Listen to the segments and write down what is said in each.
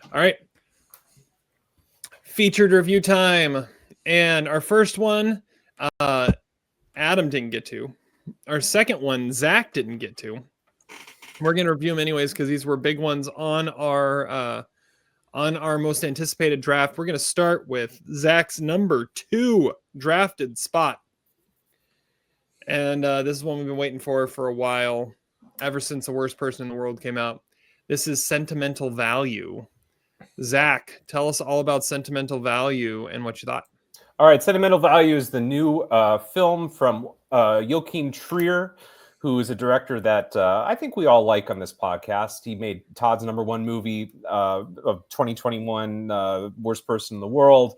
All right. Featured review time. And our first one, Adam didn't get to. Our second one, Zach didn't get to. We're going to review them anyways because these were big ones on our most anticipated draft. We're going to start with Zach's number 2 drafted spot. And this is one we've been waiting for a while, ever since The Worst Person in the World came out. This is Sentimental Value. Zach, tell us all about Sentimental Value and what you thought. All right, Sentimental Value is the new film from Joachim Trier, who is a director that I think we all like on this podcast. He made Todd's number 1 movie of 2021, Worst Person in the World.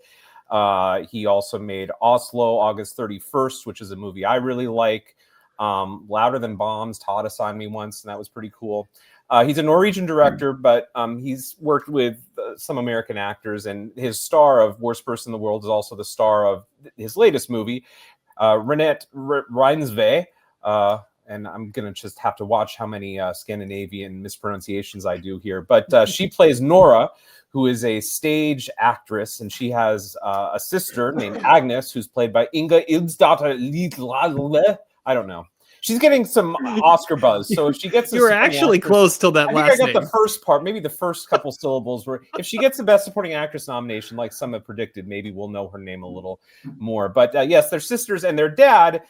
He also made Oslo, August 31st, which is a movie I really like. Louder Than Bombs, Todd assigned me once, and that was pretty cool. He's a Norwegian director, but he's worked with some American actors, and his star of Worst Person in the World is also the star of his latest movie, Renate Reinsve. And I'm going to just have to watch how many Scandinavian mispronunciations I do here. But she plays Nora, who is a stage actress, and she has a sister named Agnes, who's played by Inga Ilsdatter. I don't know. She's getting some Oscar buzz, so if she gets, you were actually close till that last name. I got the first part, maybe the first couple syllables. Where if she gets the Best Supporting Actress nomination, like some have predicted, maybe we'll know her name a little more. But yes, they're sisters, and their dad.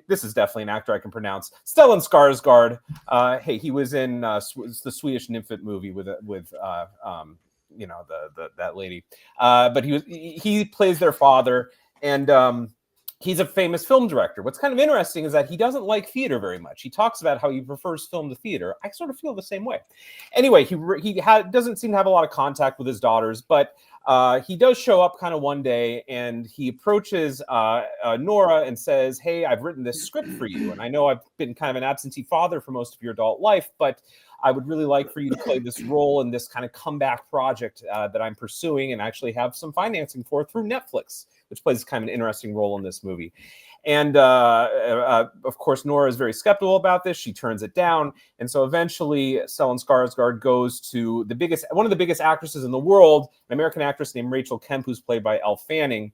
This is definitely an actor I can pronounce. Stellan Skarsgard. Hey, he was in the Swedish Nymphet movie with that lady. But he plays their father, and he's a famous film director. What's kind of interesting is that he doesn't like theater very much. He talks about how he prefers film to theater. I sort of feel the same way. Anyway, he doesn't seem to have a lot of contact with his daughters, but he does show up kind of one day, and he approaches Nora and says, "Hey, I've written this script for you, and I know I've been kind of an absentee father for most of your adult life, but I would really like for you to play this role in this kind of comeback project that I'm pursuing and actually have some financing for through Netflix," which plays kind of an interesting role in this movie. And of course, Nora is very skeptical about this. She turns it down. And so eventually Stellan Skarsgård goes to one of the biggest actresses in the world, an American actress named Rachel Kemp, who's played by Elle Fanning.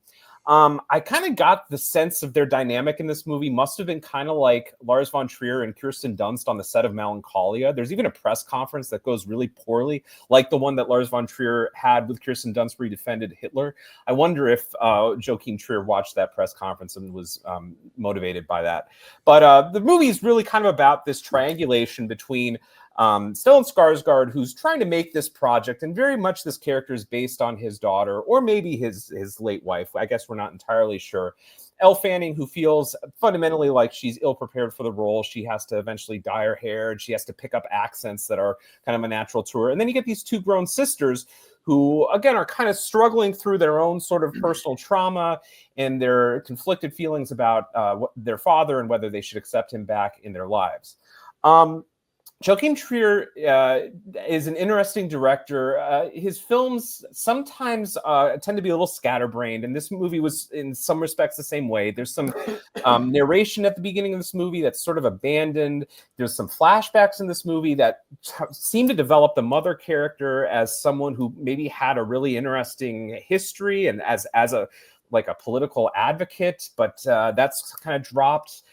I kind of got the sense of their dynamic in this movie must have been kind of like Lars von Trier and Kirsten Dunst on the set of Melancholia. There's even a press conference that goes really poorly, like the one that Lars von Trier had with Kirsten Dunst where he defended Hitler. I wonder if Joachim Trier watched that press conference and was motivated by that. But the movie is really kind of about this triangulation between Stellan Skarsgård, who's trying to make this project, and very much this character is based on his daughter, or maybe his late wife. I guess we're not entirely sure. Elle Fanning, who feels fundamentally like she's ill-prepared for the role. She has to eventually dye her hair, and she has to pick up accents that are kind of a natural to her. And then you get these 2 grown sisters who, again, are kind of struggling through their own sort of personal trauma and their conflicted feelings about their father and whether they should accept him back in their lives. Joachim Trier is an interesting director. His films sometimes tend to be a little scatterbrained, and this movie was in some respects the same way. There's some narration at the beginning of this movie that's sort of abandoned. There's some flashbacks in this movie that seem to develop the mother character as someone who maybe had a really interesting history and as a political advocate, but that's kind of dropped.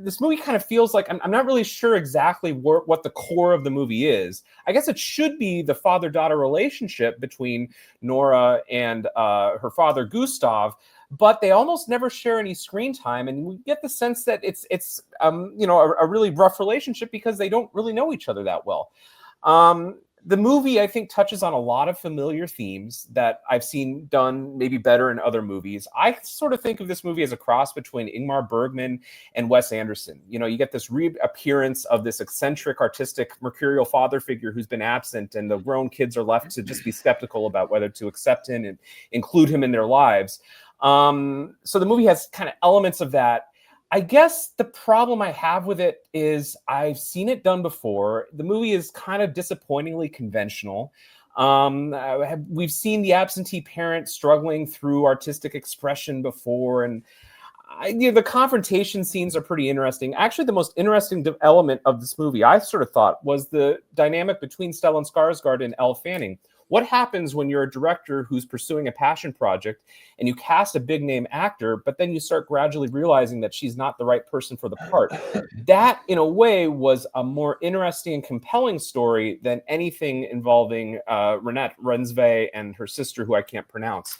This movie kind of feels like I'm not really sure exactly what the core of the movie is. I guess it should be the father-daughter relationship between Nora and her father Gustav, but they almost never share any screen time, and we get the sense that it's a really rough relationship because they don't really know each other that well. The movie, I think, touches on a lot of familiar themes that I've seen done maybe better in other movies. I sort of think of this movie as a cross between Ingmar Bergman and Wes Anderson. You know, you get this reappearance of this eccentric, artistic, mercurial father figure who's been absent, and the grown kids are left to just be skeptical about whether to accept him and include him in their lives. So the movie has kind of elements of that. I guess the problem I have with it is I've seen it done before. The movie is kind of disappointingly conventional. We've seen the absentee parent struggling through artistic expression before, and the confrontation scenes are pretty interesting. Actually, the most interesting element of this movie, I sort of thought, was the dynamic between Stellan Skarsgård and Elle Fanning. what happens when you're a director who's pursuing a passion project and you cast a big name actor, but then you start gradually realizing that she's not the right person for the part. That, in a way, was a more interesting and compelling story than anything involving Renate Reinsve and her sister, who I can't pronounce.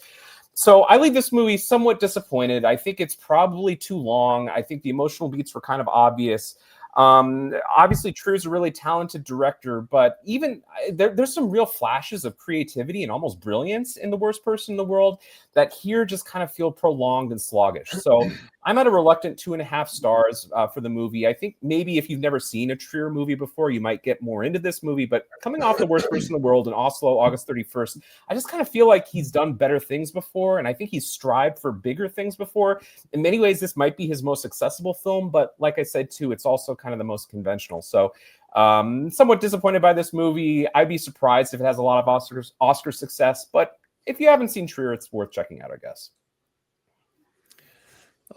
So I leave this movie somewhat disappointed. I think it's probably too long. I think the emotional beats were kind of obvious. Obviously, Trier's a really talented director, but even there's some real flashes of creativity and almost brilliance in The Worst Person in the World that here just kind of feel prolonged and sluggish. So I'm at a reluctant 2.5 stars for the movie. I think maybe if you've never seen a Trier movie before, you might get more into this movie. But coming off The Worst Person in the World in Oslo, August 31st, I just kind of feel like he's done better things before, and I think he's strived for bigger things before. In many ways, this might be his most accessible film, but like I said too, it's also kind of the most conventional. So somewhat disappointed by this movie. I'd be surprised if it has a lot of Oscar success, but if you haven't seen Trier, it's worth checking out, I guess.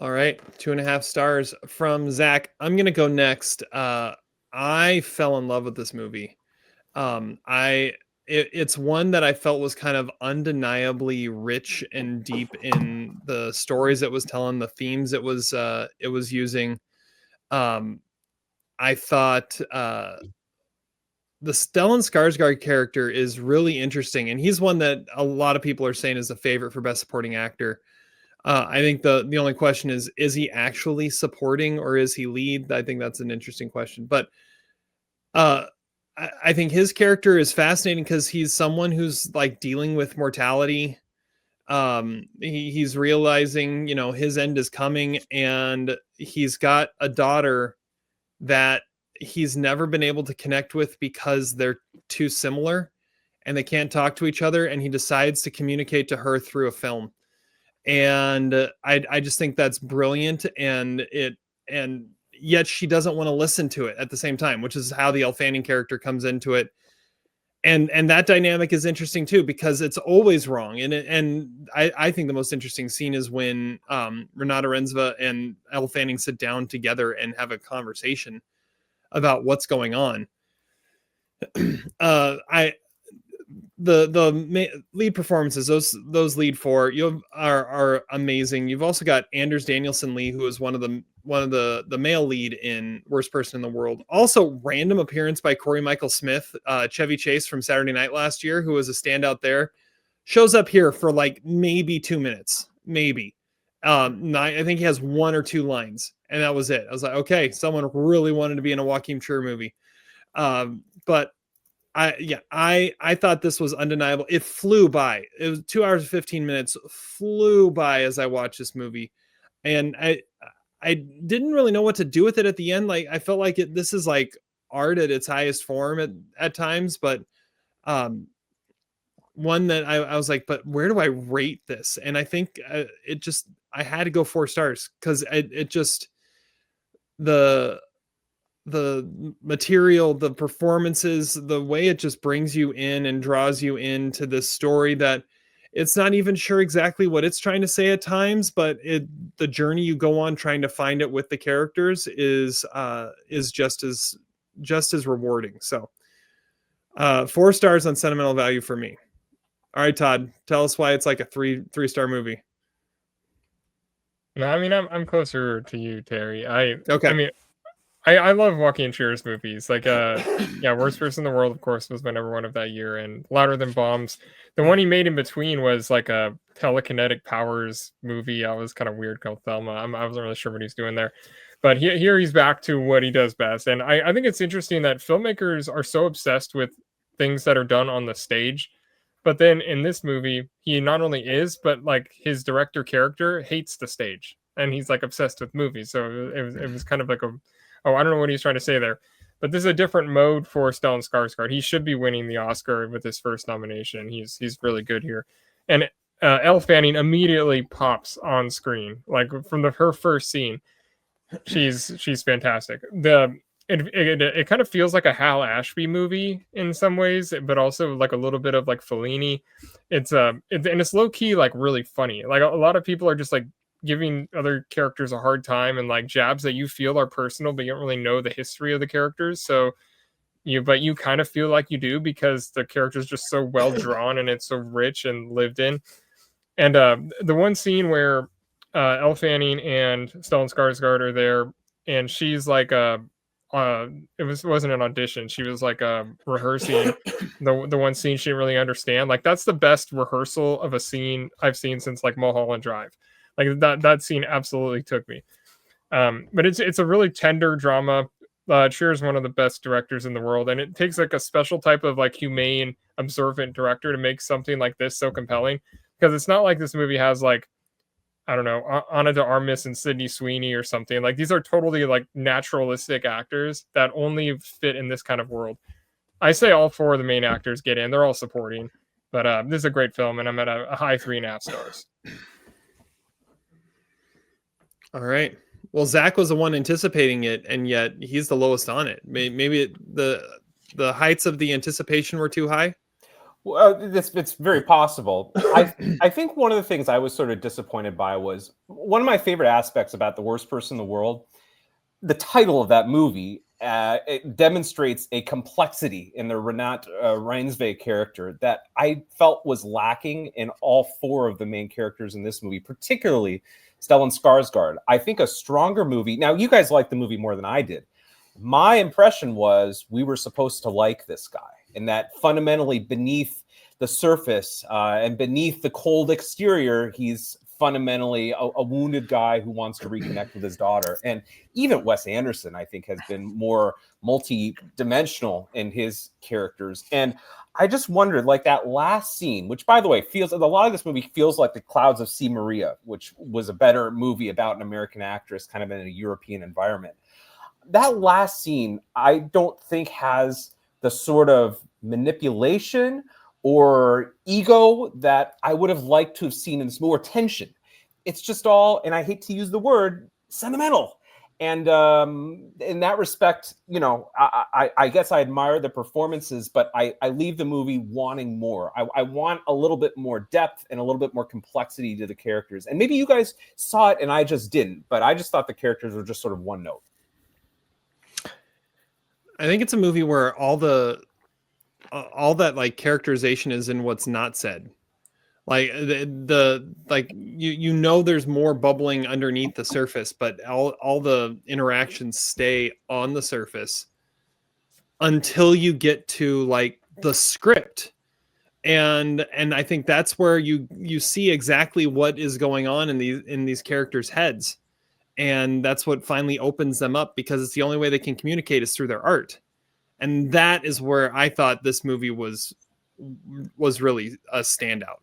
All right, 2.5 stars from Zach. I'm gonna go next. I fell in love with this movie. It's one that I felt was kind of undeniably rich and deep in the stories it was telling, the themes it was using. I thought the Stellan Skarsgard character is really interesting, and he's one that a lot of people are saying is a favorite for Best Supporting Actor. I think the only question is he actually supporting or is he lead? I think that's an interesting question. But I think his character is fascinating because he's someone who's like dealing with mortality. He's realizing, his end is coming, and he's got a daughter that he's never been able to connect with because they're too similar and they can't talk to each other. And he decides to communicate to her through a film. And I just think that's brilliant, and yet she doesn't want to listen to it at the same time, which is how the Elle Fanning character comes into it. And that dynamic is interesting too, because it's always wrong. And I think the most interesting scene is when Renate Reinsve and Elle Fanning sit down together and have a conversation about what's going on. The lead performances, those lead four, are amazing. You've also got Anders Danielson Lee, who is one of the male lead in Worst Person in the World. Also, random appearance by Corey Michael Smith, Chevy Chase from Saturday Night last year, who was a standout there, shows up here for like maybe 2 minutes, maybe. I think he has 1 or 2 lines, and that was it. I was like, okay, someone really wanted to be in a Joachim Trier movie, but. I thought this was undeniable. It flew by. It was 2 hours and 15 minutes, flew by as I watched this movie. And I didn't really know what to do with it at the end. Like, I felt like this is like art at its highest form at times, but one that I was like, but where do I rate this? And I think I had to go 4 stars because it just, the material, the performances, the way it just brings you in and draws you into this story that it's not even sure exactly what it's trying to say at times, but the journey you go on trying to find it with the characters is just as rewarding. So 4 stars on sentimental value for me. All right, Todd, tell us why it's like a 3-star movie. No, I mean, I'm closer to you, Terry. Okay. I mean, I love Joachim Trier's movies. Like, Worst Person in the World, of course, was my number 1 of that year, and Louder Than Bombs. The one he made in between was like a telekinetic powers movie. I was kind of weird, called Thelma. I wasn't really sure what he's doing there, but here he's back to what he does best. And I think it's interesting that filmmakers are so obsessed with things that are done on the stage, but then in this movie, he not only is, but like his director character hates the stage, and he's like obsessed with movies. So it was kind of like I don't know what he's trying to say there, but this is a different mode for Stellan Skarsgård. He should be winning the Oscar with his first nomination. He's really good here. And Elle Fanning immediately pops on screen, like from her first scene. She's fantastic. It kind of feels like a Hal Ashby movie in some ways, but also like a little bit of like Fellini. And it's low key, like really funny. Like a lot of people are just like giving other characters a hard time and like jabs that you feel are personal, but you don't really know the history of the characters. So but you kind of feel like you do because the character is just so well drawn and it's so rich and lived in. And the one scene where Elle Fanning and Stellan Skarsgård are there, and she's like it wasn't an audition. She was like rehearsing the one scene she didn't really understand. Like that's the best rehearsal of a scene I've seen since like Mulholland Drive. Like that scene absolutely took me. But it's a really tender drama. Trier is one of the best directors in the world, and it takes like a special type of like humane, observant director to make something like this so compelling. Because it's not like this movie has like, I don't know, Ana de Armas and Sydney Sweeney or something. Like these are totally like naturalistic actors that only fit in this kind of world. I say all 4 of the main actors get in; they're all supporting. But this is a great film, and I'm at a high 3.5 stars. All right. Well, Zach was the one anticipating it, and yet he's the lowest on it. Maybe the heights of the anticipation were too high. Well, it's very possible. I think one of the things I was sort of disappointed by was one of my favorite aspects about The Worst Person in the World. The title of that movie it demonstrates a complexity in the Renate Reinsve character that I felt was lacking in all 4 of the main characters in this movie, particularly Stellan Skarsgård. I think a stronger movie. Now, you guys liked the movie more than I did. My impression was we were supposed to like this guy, and that fundamentally beneath the surface and beneath the cold exterior, he's fundamentally a wounded guy who wants to reconnect with his daughter. And even Wes Anderson, I think, has been more multi-dimensional in his characters. And I just wondered, like that last scene, which, by the way, feels a lot of this movie feels like The Clouds of C. Maria, which was a better movie about an American actress kind of in a European environment. That last scene, I don't think has the sort of manipulation or ego that I would have liked to have seen in this movie, or tension. It's just all, and I hate to use the word, sentimental. And in that respect, you know, I guess I admire the performances, but I leave the movie wanting more. I want a little bit more depth and a little bit more complexity to the characters. And maybe you guys saw it and I just didn't, but I just thought the characters were just sort of one note. I think it's a movie where all that like characterization is in what's not said. Like the like you know there's more bubbling underneath the surface, but all the interactions stay on the surface until you get to like the script. And I think that's where you see exactly what is going on in these characters' heads. And that's what finally opens them up, because it's the only way they can communicate is through their art. And that is where I thought this movie was really a standout.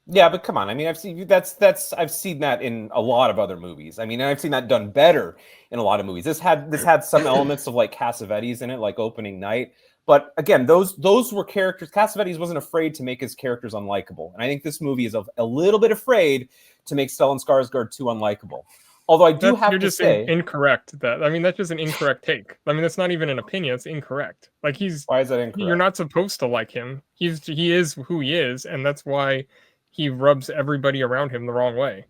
Yeah, but come on. I mean, I've seen that in a lot of other movies. I mean, I've seen that done better in a lot of movies. This had some elements of like Cassavetes in it, like Opening Night. But again, those were characters. Cassavetes wasn't afraid to make his characters unlikable. And I think this movie is a little bit afraid to make Stellan Skarsgård too unlikable. Although I do have to say, incorrect. That's just an incorrect take. I mean, that's not even an opinion. It's incorrect. Like why is that incorrect? You're not supposed to like him. He is who he is, and that's why he rubs everybody around him the wrong way.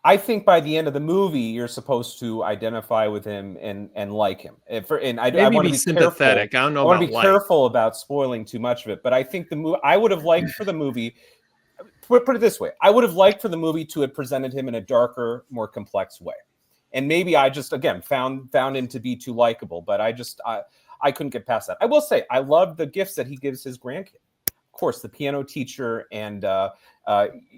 I think by the end of the movie, you're supposed to identify with him and like him. I want to be sympathetic. I don't know. I want to be careful about spoiling too much of it. But I think the movie. I would have liked for the movie. Put it this way: I would have liked for the movie to have presented him in a darker, more complex way. And maybe I just again found him to be too likable. But I couldn't get past that. I will say I love the gifts that he gives his grandkid. Of course, the piano teacher and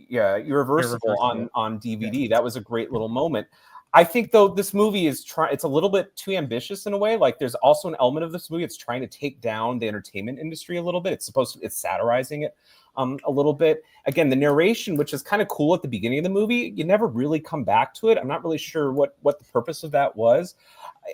Irreversible on DVD. Yeah. That was a great little moment. I think though this movie it's a little bit too ambitious in a way. Like there's also an element of this movie it's trying to take down the entertainment industry a little bit. It's satirizing it a little bit. Again, the narration, which is kind of cool at the beginning of the movie, you never really come back to it. I'm not really sure what the purpose of that was.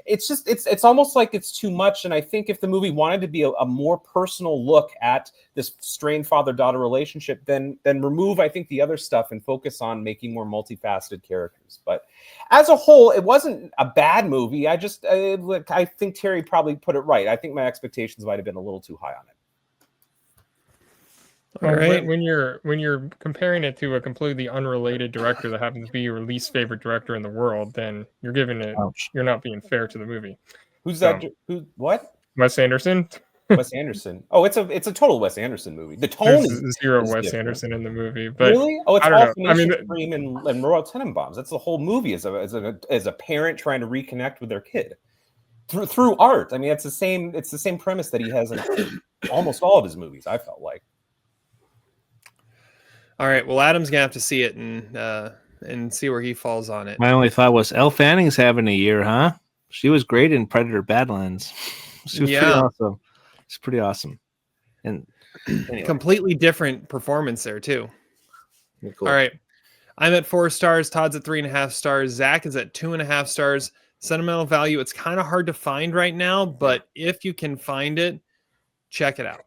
It's almost like it's too much. And I think if the movie wanted to be a more personal look at this strained father-daughter relationship, then remove, I think, the other stuff and focus on making more multifaceted characters. But as a whole, it wasn't a bad movie. I think Terry probably put it right. I think my expectations might have been a little too high on it. All right. When you're comparing it to a completely unrelated director that happens to be your least favorite director in the world, then you're giving it. Ouch. You're not being fair to the movie. Who's that? What? Wes Anderson. Wes Anderson. Oh, it's a total Wes Anderson movie. The tone There's is zero is Wes different. Anderson in the movie, but Really? Oh, it's I all don't know. I mean, Phoenician Dream and Royal Tenenbaums. That's the whole movie as a parent trying to reconnect with their kid through art. I mean, it's the same premise that he has in almost all of his movies. I felt like. All right. Well, Adam's gonna have to see it and see where he falls on it. My only thought was Elle Fanning's having a year, huh? She was great in Predator Badlands. She was pretty awesome. It's pretty awesome. And anyway. Completely different performance there too. Cool. All right. I'm at 4 stars. Todd's at 3.5 stars. Zach is at 2.5 stars. Sentimental Value. It's kind of hard to find right now, but if you can find it, check it out.